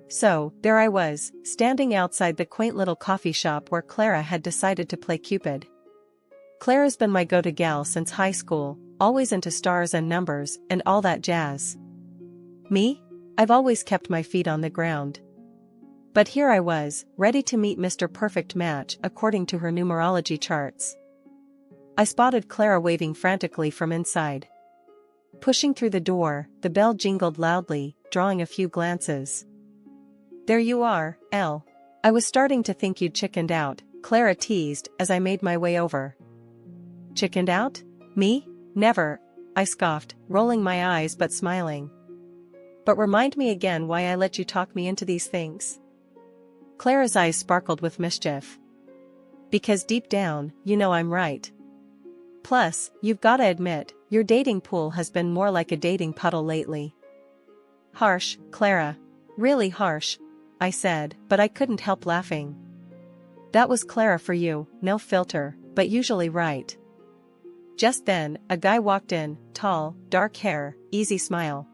So, there I was, standing outside the quaint little coffee shop where Clara had decided to play Cupid. Clara's been my go-to gal since high school, always into stars and numbers and all that jazz. Me? I've always kept my feet on the ground. But here I was, ready to meet Mr. Perfect Match according to her numerology charts. I spotted Clara waving frantically from inside. Pushing through the door, the bell jingled loudly, drawing a few glances. "There you are, Elle. I was starting to think you'd chickened out," Clara teased as I made my way over. "Chickened out? Me? Never," I scoffed, rolling my eyes but smiling. "But remind me again why I let you talk me into these things." Clara's eyes sparkled with mischief. "Because deep down, you know I'm right. Plus, you've gotta admit, your dating pool has been more like a dating puddle lately." "Harsh, Clara. Really harsh," I said, but I couldn't help laughing. That was Clara for you, no filter, but usually right. Just then, a guy walked in, tall, dark hair, easy smile.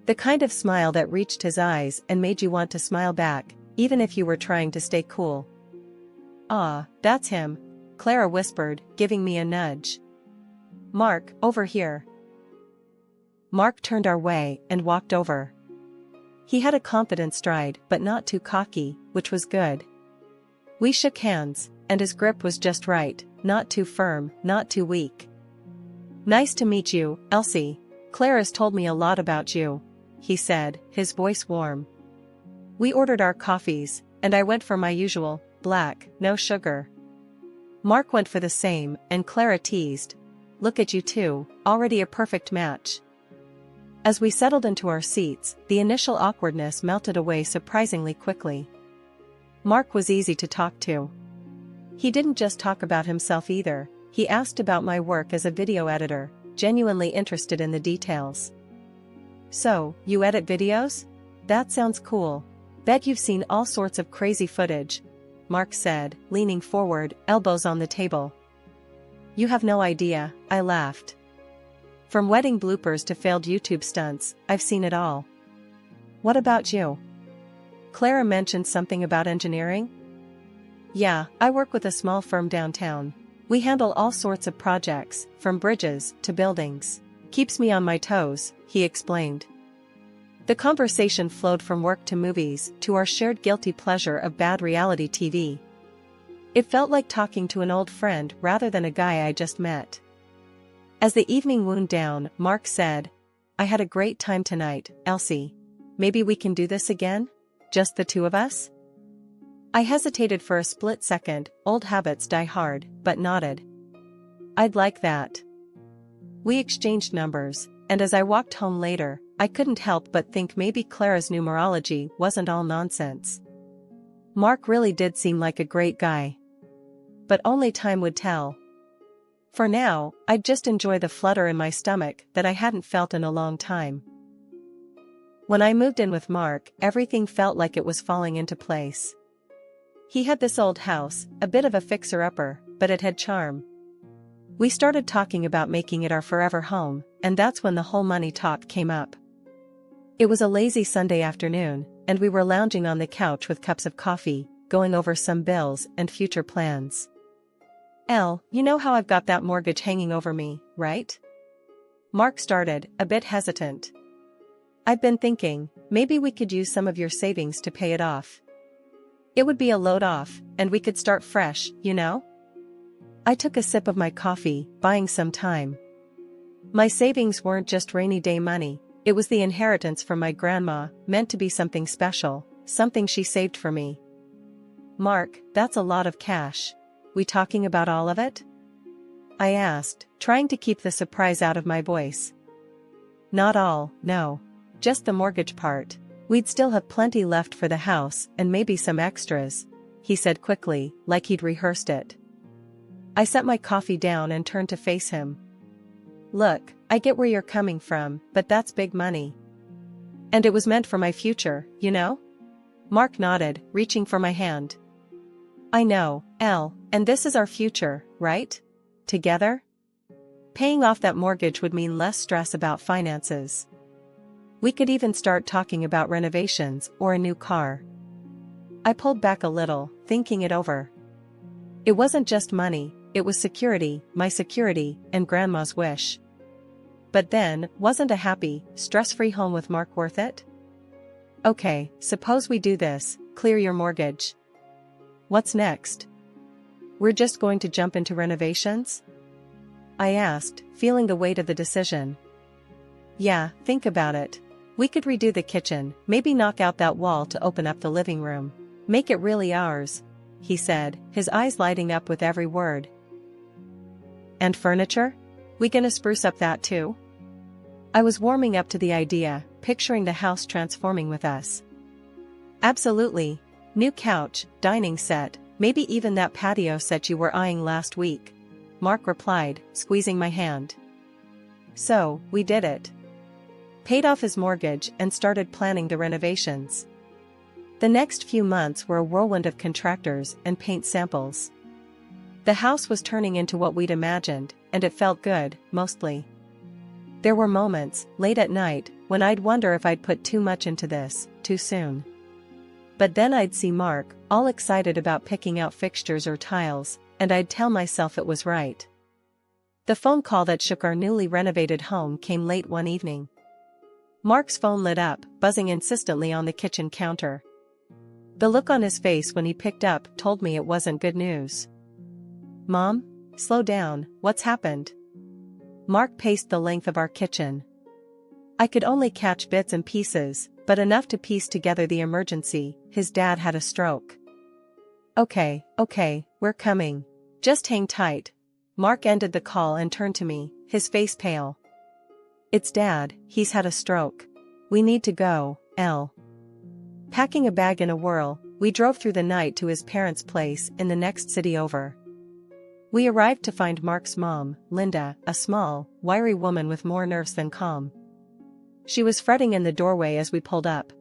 The kind of smile that reached his eyes and made you want to smile back, even if you were trying to stay cool. "Ah, that's him," Clara whispered, giving me a nudge. "Mark, over here." Mark turned our way and walked over. He had a confident stride but not too cocky, which was good. We shook hands, and his grip was just right, not too firm, not too weak. "Nice to meet you, Elsie. Clara's told me a lot about you," he said, his voice warm. We ordered our coffees, and I went for my usual, black, no sugar. Mark went for the same, and Clara teased, "Look at you two, already a perfect match." As we settled into our seats, the initial awkwardness melted away surprisingly quickly. Mark was easy to talk to. He didn't just talk about himself either, he asked about my work as a video editor, genuinely interested in the details. "So, you edit videos? That sounds cool. Bet you've seen all sorts of crazy footage," Mark said, leaning forward, elbows on the table. "You have no idea," I laughed. "From wedding bloopers to failed YouTube stunts, I've seen it all." "What about you?" Clara mentioned something about engineering. "Yeah, I work with a small firm downtown. We handle all sorts of projects, from bridges to buildings. Keeps me on my toes," he explained. The conversation flowed from work to movies to our shared guilty pleasure of bad reality TV. It felt like talking to an old friend rather than a guy I just met. As the evening wound down, Mark said, "I had a great time tonight, Elsie. Maybe we can do this again? Just the two of us?" I hesitated for a split second, old habits die hard, but nodded. "I'd like that." We exchanged numbers, and as I walked home later, I couldn't help but think maybe Clara's numerology wasn't all nonsense. Mark really did seem like a great guy. But only time would tell. For now, I'd just enjoy the flutter in my stomach that I hadn't felt in a long time. When I moved in with Mark, everything felt like it was falling into place. He had this old house, a bit of a fixer-upper, but it had charm. We started talking about making it our forever home, and that's when the whole money talk came up. It was a lazy Sunday afternoon, and we were lounging on the couch with cups of coffee, going over some bills and future plans. "Elle, you know how I've got that mortgage hanging over me, right?" Mark started, a bit hesitant. "I've been thinking, maybe we could use some of your savings to pay it off. It would be a load off, and we could start fresh, you know?" I took a sip of my coffee, buying some time. My savings weren't just rainy day money, it was the inheritance from my grandma, meant to be something special, something she saved for me. "Mark, that's a lot of cash. We talking about all of it?" I asked, trying to keep the surprise out of my voice. "Not all, no. Just the mortgage part. We'd still have plenty left for the house and maybe some extras," he said quickly, like he'd rehearsed it. I set my coffee down and turned to face him. "Look, I get where you're coming from, but that's big money. And it was meant for my future, you know?" Mark nodded, reaching for my hand. "I know, Elle, and this is our future, right? Together? Paying off that mortgage would mean less stress about finances." We could even start talking about renovations or a new car. I pulled back a little, thinking it over. It wasn't just money, it was security, my security, and Grandma's wish. But then, wasn't a happy, stress-free home with Mark worth it? Okay, suppose we do this, clear your mortgage. What's next? We're just going to jump into renovations? I asked, feeling the weight of the decision. Yeah, think about it. We could redo the kitchen, maybe knock out that wall to open up the living room. Make it really ours, he said, his eyes lighting up with every word. And furniture? We gonna spruce up that too? I was warming up to the idea, picturing the house transforming with us. Absolutely. New couch, dining set, maybe even that patio set you were eyeing last week, Mark replied, squeezing my hand. So, we did it. Paid off his mortgage and started planning the renovations. The next few months were a whirlwind of contractors and paint samples. The house was turning into what we'd imagined, and it felt good, mostly. There were moments, late at night, when I'd wonder if I'd put too much into this, too soon. But then I'd see Mark, all excited about picking out fixtures or tiles, and I'd tell myself it was right. The phone call that shook our newly renovated home came late one evening. Mark's phone lit up, buzzing insistently on the kitchen counter. The look on his face when he picked up told me it wasn't good news. Mom? Slow down, what's happened? Mark paced the length of our kitchen. I could only catch bits and pieces, but enough to piece together the emergency. His dad had a stroke. Okay, we're coming. Just hang tight. Mark ended the call and turned to me, his face pale. It's Dad, he's had a stroke. We need to go, Elle. Packing a bag in a whirl, we drove through the night to his parents' place in the next city over. We arrived to find Mark's mom, Linda, a small, wiry woman with more nerves than calm. She was fretting in the doorway as we pulled up.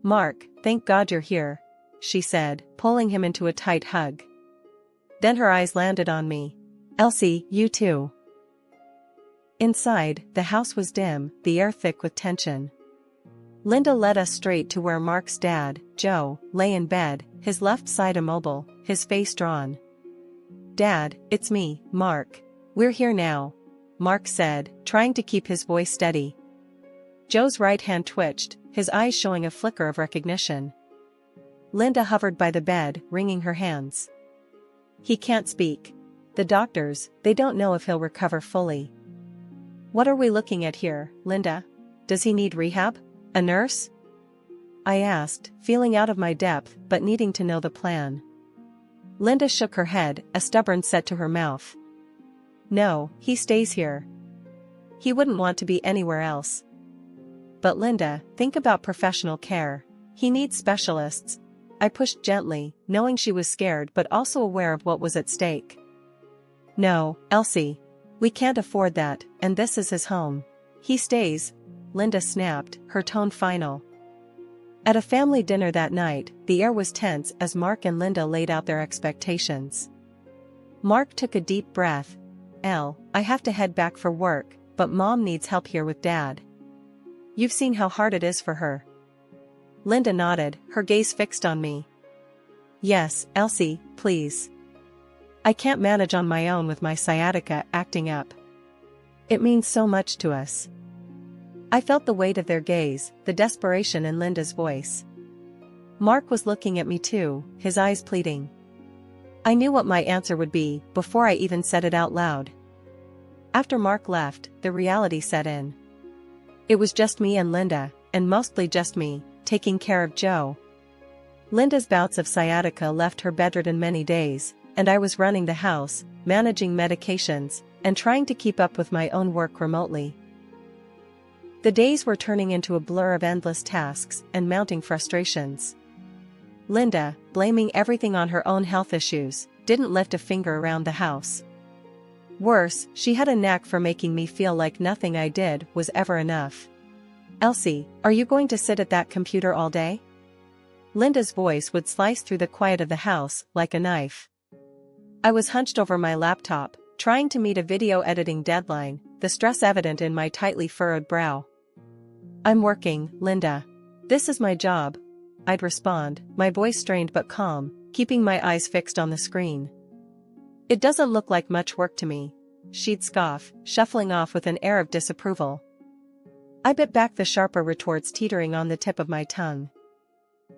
Mark, thank God you're here, she said, pulling him into a tight hug. Then her eyes landed on me. Elsie, you too. Inside, the house was dim, the air thick with tension. Linda led us straight to where Mark's dad, Joe, lay in bed, his left side immobile, his face drawn. Dad, it's me, Mark. We're here now, Mark said, trying to keep his voice steady. Joe's right hand twitched, his eyes showing a flicker of recognition. Linda hovered by the bed, wringing her hands. He can't speak. The doctors, they don't know if he'll recover fully. What are we looking at here, Linda? Does he need rehab? A nurse? I asked, feeling out of my depth but needing to know the plan. Linda shook her head, a stubborn set to her mouth. No, he stays here. He wouldn't want to be anywhere else. But Linda, think about professional care. He needs specialists. I pushed gently, knowing she was scared but also aware of what was at stake. No, Elsie. We can't afford that, and this is his home. He stays, Linda snapped, her tone final. At a family dinner that night, the air was tense as Mark and Linda laid out their expectations. Mark took a deep breath. Elle, I have to head back for work, but Mom needs help here with Dad. You've seen how hard it is for her. Linda nodded, her gaze fixed on me. Yes, Elsie, please. I can't manage on my own with my sciatica acting up. It means so much to us. I felt the weight of their gaze, the desperation in Linda's voice. Mark was looking at me too, his eyes pleading. I knew what my answer would be before I even said it out loud. After Mark left, the reality set in. It was just me and Linda, and mostly just me, taking care of Joe. Linda's bouts of sciatica left her bedridden many days, and I was running the house, managing medications, and trying to keep up with my own work remotely. The days were turning into a blur of endless tasks and mounting frustrations. Linda, blaming everything on her own health issues, didn't lift a finger around the house. Worse, she had a knack for making me feel like nothing I did was ever enough. Elsie, are you going to sit at that computer all day? Linda's voice would slice through the quiet of the house like a knife. I was hunched over my laptop, trying to meet a video editing deadline, the stress evident in my tightly furrowed brow. I'm working, Linda. This is my job. I'd respond, my voice strained but calm, keeping my eyes fixed on the screen. It doesn't look like much work to me. She'd scoff, shuffling off with an air of disapproval. I bit back the sharper retorts teetering on the tip of my tongue.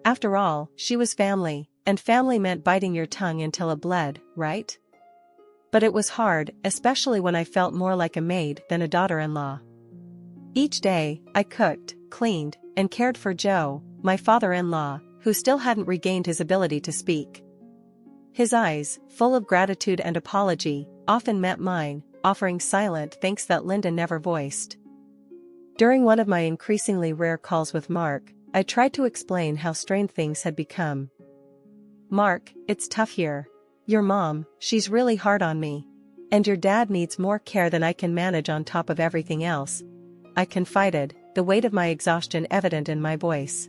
After all, she was family, and family meant biting your tongue until it bled, right? But it was hard, especially when I felt more like a maid than a daughter-in-law. Each day, I cooked, cleaned, and cared for Joe, my father-in-law, who still hadn't regained his ability to speak. His eyes, full of gratitude and apology, often met mine, offering silent thanks that Linda never voiced. During one of my increasingly rare calls with Mark, I tried to explain how strained things had become. Mark, it's tough here. Your mom, she's really hard on me. And your dad needs more care than I can manage on top of everything else. I confided, the weight of my exhaustion evident in my voice.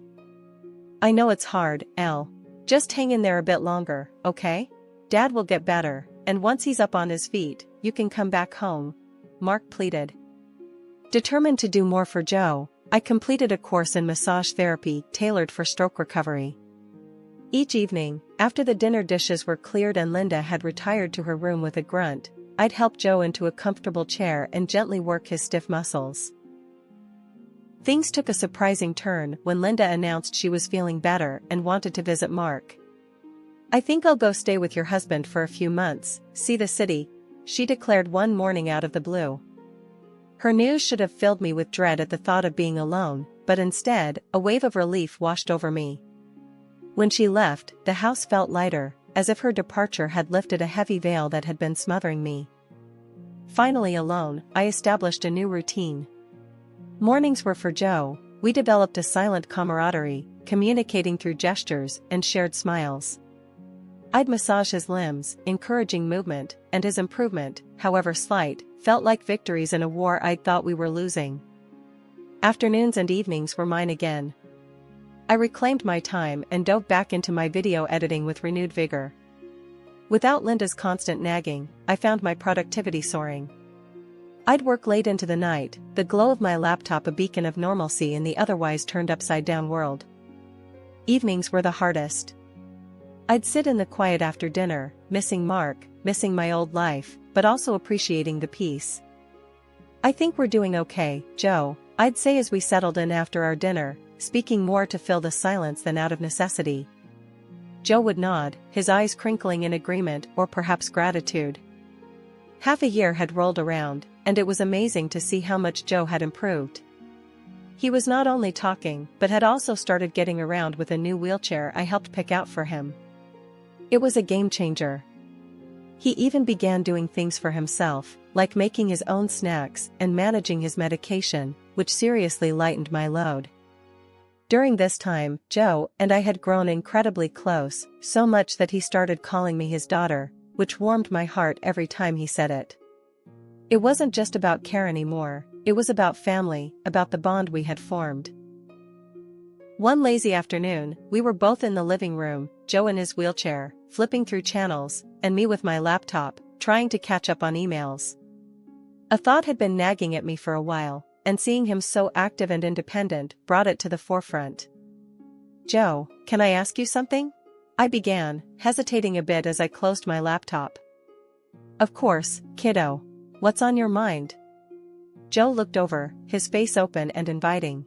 I know it's hard, Elle. Just hang in there a bit longer, okay? Dad will get better, and once he's up on his feet, you can come back home. Mark pleaded. Determined to do more for Joe, I completed a course in massage therapy tailored for stroke recovery. Each evening, after the dinner dishes were cleared and Linda had retired to her room with a grunt, I'd help Joe into a comfortable chair and gently work his stiff muscles. Things took a surprising turn when Linda announced she was feeling better and wanted to visit Mark. I think I'll go stay with your husband for a few months, see the city, she declared one morning out of the blue. Her news should have filled me with dread at the thought of being alone, but instead, a wave of relief washed over me. When she left, the house felt lighter, as if her departure had lifted a heavy veil that had been smothering me. Finally alone, I established a new routine. Mornings were for Joe. We developed a silent camaraderie, communicating through gestures and shared smiles. I'd massage his limbs, encouraging movement, and his improvement, however slight, felt like victories in a war I'd thought we were losing. Afternoons and evenings were mine again. I reclaimed my time and dove back into my video editing with renewed vigor. Without Linda's constant nagging, I found my productivity soaring. I'd work late into the night, the glow of my laptop a beacon of normalcy in the otherwise turned upside-down world. Evenings were the hardest. I'd sit in the quiet after dinner, missing Mark, missing my old life, but also appreciating the peace. I think we're doing okay, Joe, I'd say as we settled in after our dinner, speaking more to fill the silence than out of necessity. Joe would nod, his eyes crinkling in agreement or perhaps gratitude. Half a year had rolled around, and it was amazing to see how much Joe had improved. He was not only talking, but had also started getting around with a new wheelchair I helped pick out for him. It was a game changer. He even began doing things for himself, like making his own snacks and managing his medication, which seriously lightened my load. During this time, Joe and I had grown incredibly close, so much that he started calling me his daughter, which warmed my heart every time he said it. It wasn't just about care anymore, it was about family, about the bond we had formed. One lazy afternoon, we were both in the living room, Joe in his wheelchair, flipping through channels, and me with my laptop, trying to catch up on emails. A thought had been nagging at me for a while, and seeing him so active and independent brought it to the forefront. Joe, can I ask you something? I began, hesitating a bit as I closed my laptop. Of course, kiddo. What's on your mind? Joe looked over, his face open and inviting.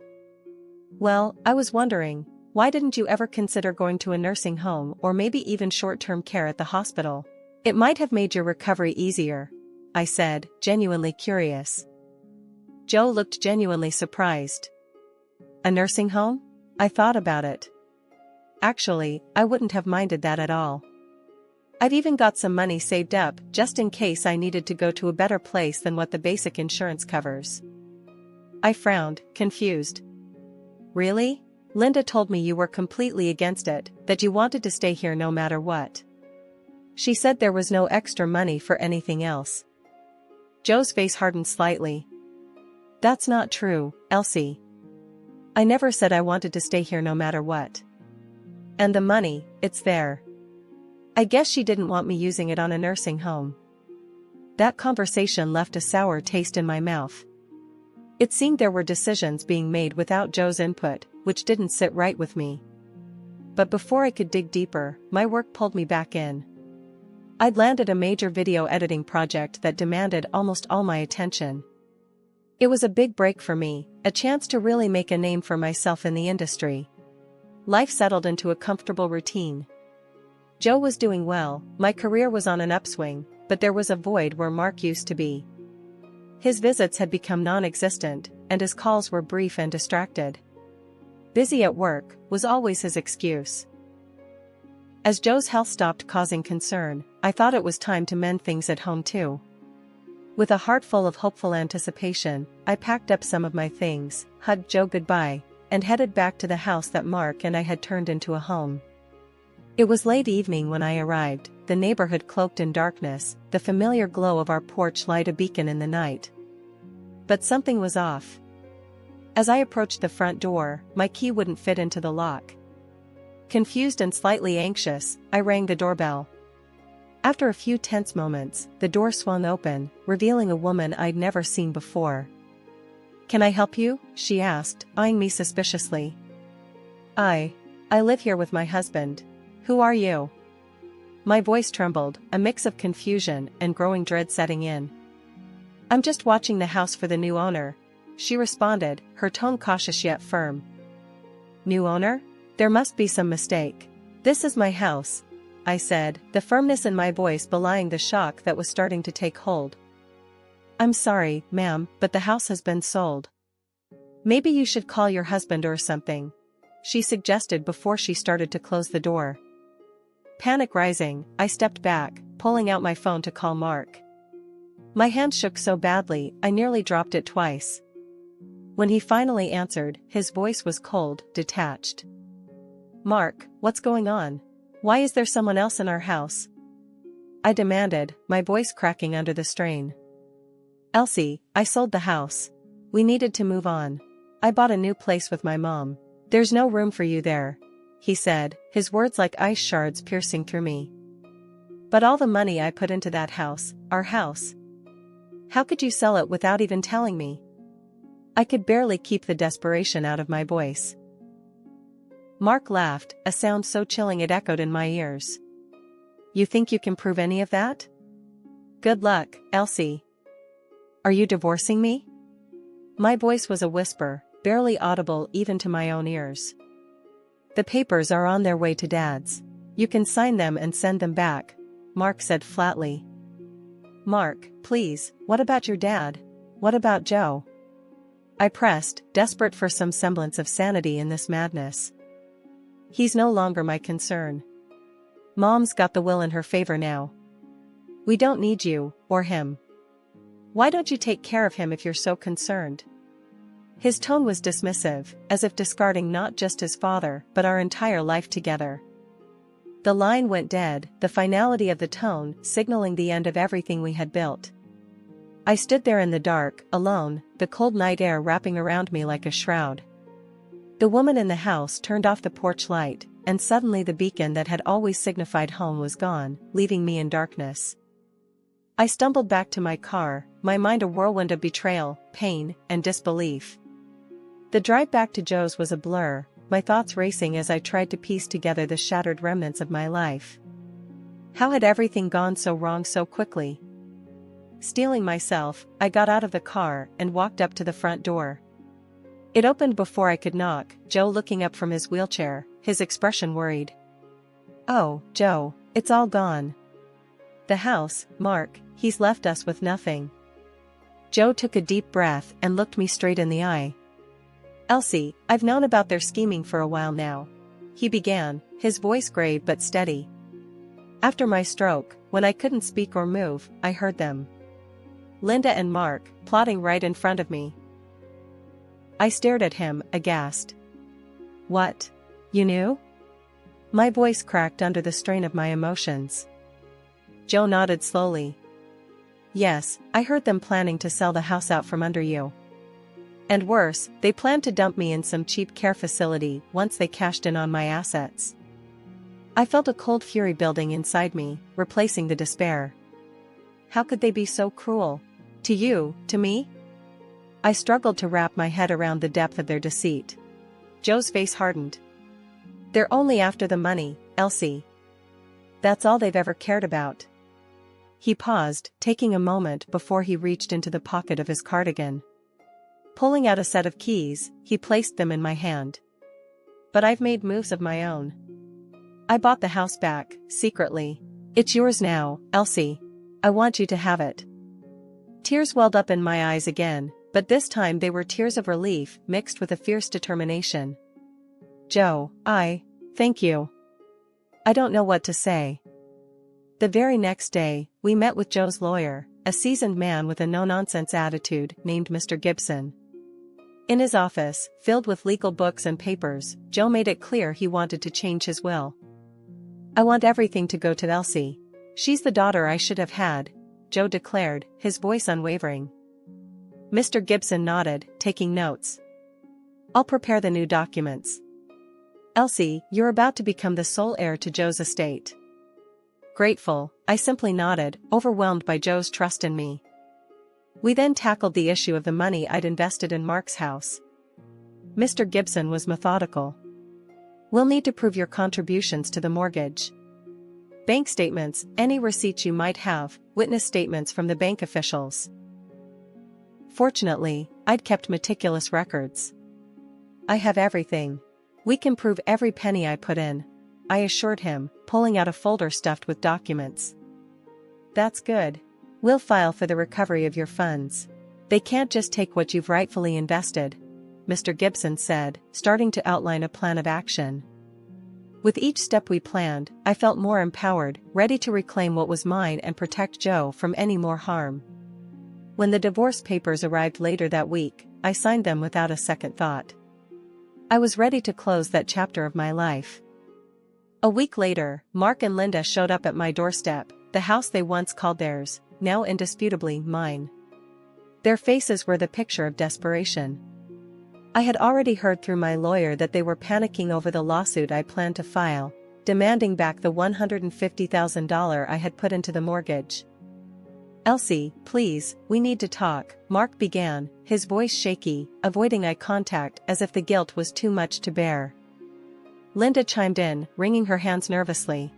Well, I was wondering, why didn't you ever consider going to a nursing home or maybe even short-term care at the hospital? It might have made your recovery easier, I said, genuinely curious. Joe looked genuinely surprised. A nursing home? I thought about it. Actually, I wouldn't have minded that at all. I've even got some money saved up just in case I needed to go to a better place than what the basic insurance covers. I frowned, confused. Really? Linda told me you were completely against it, that you wanted to stay here no matter what. She said there was no extra money for anything else. Joe's face hardened slightly. That's not true, Elsie. I never said I wanted to stay here no matter what. And the money, it's there. I guess she didn't want me using it on a nursing home. That conversation left a sour taste in my mouth. It seemed there were decisions being made without Joe's input, which didn't sit right with me. But before I could dig deeper, my work pulled me back in. I'd landed a major video editing project that demanded almost all my attention. It was a big break for me, a chance to really make a name for myself in the industry. Life settled into a comfortable routine. Joe was doing well, my career was on an upswing, but there was a void where Mark used to be. His visits had become non-existent, and his calls were brief and distracted. Busy at work was always his excuse. As Joe's health stopped causing concern, I thought it was time to mend things at home too. With a heart full of hopeful anticipation, I packed up some of my things, hugged Joe goodbye, and headed back to the house that Mark and I had turned into a home. It was late evening when I arrived, the neighborhood cloaked in darkness, the familiar glow of our porch light a beacon in the night. But something was off. As I approached the front door, my key wouldn't fit into the lock. Confused and slightly anxious, I rang the doorbell. After a few tense moments, the door swung open, revealing a woman I'd never seen before. "Can I help you?" she asked, eyeing me suspiciously. I live here with my husband. Who are you?" My voice trembled, a mix of confusion and growing dread setting in. "I'm just watching the house for the new owner," she responded, her tone cautious yet firm. "New owner? There must be some mistake. This is my house," I said, the firmness in my voice belying the shock that was starting to take hold. "I'm sorry, ma'am, but the house has been sold. Maybe you should call your husband or something," she suggested before she started to close the door. Panic rising, I stepped back, pulling out my phone to call Mark. My hand shook so badly, I nearly dropped it twice. When he finally answered, his voice was cold, detached. "Mark, what's going on? Why is there someone else in our house?" I demanded, my voice cracking under the strain. "Elsie, I sold the house. We needed to move on. I bought a new place with my mom. There's no room for you there," he said, his words like ice shards piercing through me. "But all the money I put into that house, our house. How could you sell it without even telling me?" I could barely keep the desperation out of my voice. Mark laughed, a sound so chilling it echoed in my ears. "You think you can prove any of that? Good luck, Elsie. Are you divorcing me?" My voice was a whisper, barely audible even to my own ears. "The papers are on their way to Dad's. You can sign them and send them back," Mark said flatly. "Mark, please, what about your dad? What about Joe?" I pressed, desperate for some semblance of sanity in this madness. "He's no longer my concern. Mom's got the will in her favor now. We don't need you, or him. Why don't you take care of him if you're so concerned?" His tone was dismissive, as if discarding not just his father but our entire life together. The line went dead, the finality of the tone signaling the end of everything we had built. I stood there in the dark, alone, the cold night air wrapping around me like a shroud. The woman in the house turned off the porch light, and suddenly the beacon that had always signified home was gone, leaving me in darkness. I stumbled back to my car, my mind a whirlwind of betrayal, pain, and disbelief. The drive back to Joe's was a blur, my thoughts racing as I tried to piece together the shattered remnants of my life. How had everything gone so wrong so quickly? Steeling myself, I got out of the car and walked up to the front door. It opened before I could knock, Joe looking up from his wheelchair, his expression worried. "Oh, Joe, it's all gone. The house, Mark, he's left us with nothing." Joe took a deep breath and looked me straight in the eye. "Elsie, I've known about their scheming for a while now," he began, his voice grave but steady. "After my stroke, when I couldn't speak or move, I heard them. Linda and Mark, plotting right in front of me." I stared at him, aghast. "What? You knew?" My voice cracked under the strain of my emotions. Joe nodded slowly. "Yes, I heard them planning to sell the house out from under you. And worse, they planned to dump me in some cheap care facility once they cashed in on my assets." I felt a cold fury building inside me, replacing the despair. How could they be so cruel? To you, to me? I struggled to wrap my head around the depth of their deceit. Joe's face hardened. They're only after the money, Elsie. That's all they've ever cared about. He paused, taking a moment before he reached into the pocket of his cardigan. Pulling out a set of keys, he placed them in my hand. But I've made moves of my own. I bought the house back, secretly. It's yours now, Elsie. I want you to have it. Tears welled up in my eyes again, but this time they were tears of relief mixed with a fierce determination. Joe, thank you. I don't know what to say. The very next day, we met with Joe's lawyer, a seasoned man with a no-nonsense attitude named Mr. Gibson. In his office, filled with legal books and papers, Joe made it clear he wanted to change his will. I want everything to go to Elsie. She's the daughter I should have had, Joe declared, his voice unwavering. Mr. Gibson nodded, taking notes. I'll prepare the new documents. Elsie, you're about to become the sole heir to Joe's estate. Grateful, I simply nodded, overwhelmed by Joe's trust in me. We then tackled the issue of the money I'd invested in Mark's house. Mr. Gibson was methodical. We'll need to prove your contributions to the mortgage. Bank statements, any receipts you might have, witness statements from the bank officials. Fortunately, I'd kept meticulous records. I have everything. We can prove every penny I put in, I assured him, pulling out a folder stuffed with documents. That's good. We'll file for the recovery of your funds. They can't just take what you've rightfully invested, Mr. Gibson said, starting to outline a plan of action. With each step we planned, I felt more empowered, ready to reclaim what was mine and protect Joe from any more harm. When the divorce papers arrived later that week, I signed them without a second thought. I was ready to close that chapter of my life. A week later, Mark and Linda showed up at my doorstep, the house they once called theirs, now indisputably mine. Their faces were the picture of desperation. I had already heard through my lawyer that they were panicking over the lawsuit I planned to file, demanding back the $150,000 I had put into the mortgage. Elsie, please, we need to talk, Mark began, his voice shaky, avoiding eye contact as if the guilt was too much to bear. Linda chimed in, wringing her hands nervously.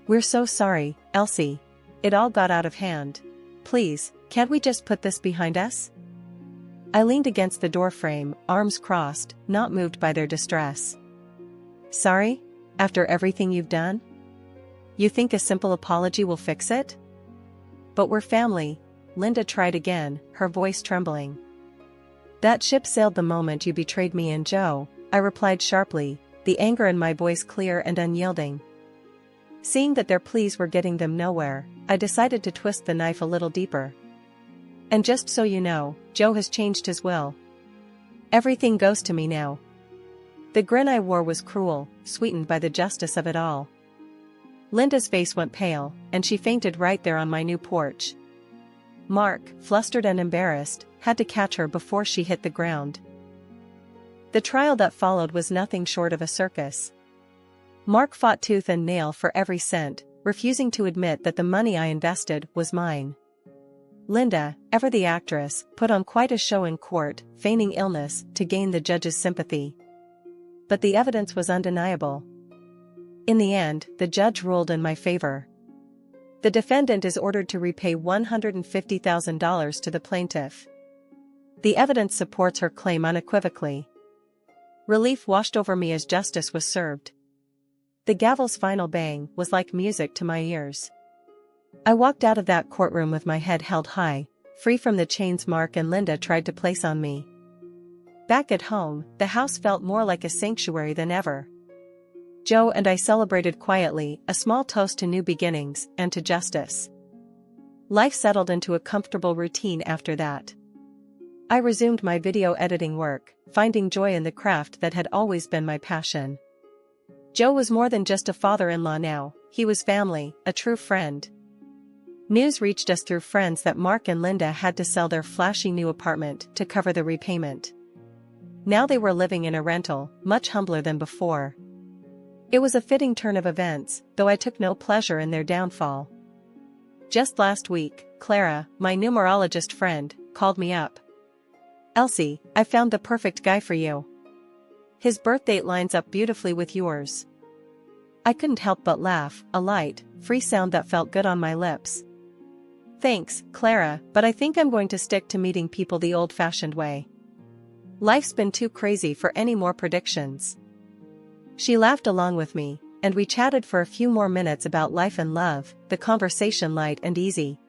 We're so sorry, Elsie. It all got out of hand. Please, can't we just put this behind us? I leaned against the doorframe, arms crossed, not moved by their distress. Sorry? After everything you've done? You think a simple apology will fix it? But we're family, Linda tried again, her voice trembling. That ship sailed the moment you betrayed me and Joe, I replied sharply, the anger in my voice clear and unyielding. Seeing that their pleas were getting them nowhere, I decided to twist the knife a little deeper. And just so you know, Joe has changed his will. Everything goes to me now. The grin I wore was cruel, sweetened by the justice of it all. Linda's face went pale, and she fainted right there on my new porch. Mark, flustered and embarrassed, had to catch her before she hit the ground. The trial that followed was nothing short of a circus. Mark fought tooth and nail for every cent, refusing to admit that the money I invested was mine. Linda, ever the actress, put on quite a show in court, feigning illness to gain the judge's sympathy. But the evidence was undeniable. In the end, the judge ruled in my favor. The defendant is ordered to repay $150,000 to the plaintiff. The evidence supports her claim unequivocally. Relief washed over me as justice was served. The gavel's final bang was like music to my ears. I walked out of that courtroom with my head held high, free from the chains Mark and Linda tried to place on me. Back at home, the house felt more like a sanctuary than ever. Joe and I celebrated quietly, a small toast to new beginnings and to justice. Life settled into a comfortable routine after that. I resumed my video editing work, finding joy in the craft that had always been my passion. Joe was more than just a father-in-law now, he was family, a true friend. News reached us through friends that Mark and Linda had to sell their flashy new apartment to cover the repayment. Now they were living in a rental, much humbler than before. It was a fitting turn of events, though I took no pleasure in their downfall. Just last week, Clara, my numerologist friend, called me up. Elsie, I found the perfect guy for you. His birth date lines up beautifully with yours. I couldn't help but laugh, a light, free sound that felt good on my lips. Thanks, Clara, but I think I'm going to stick to meeting people the old-fashioned way. Life's been too crazy for any more predictions. She laughed along with me, and we chatted for a few more minutes about life and love, the conversation light and easy.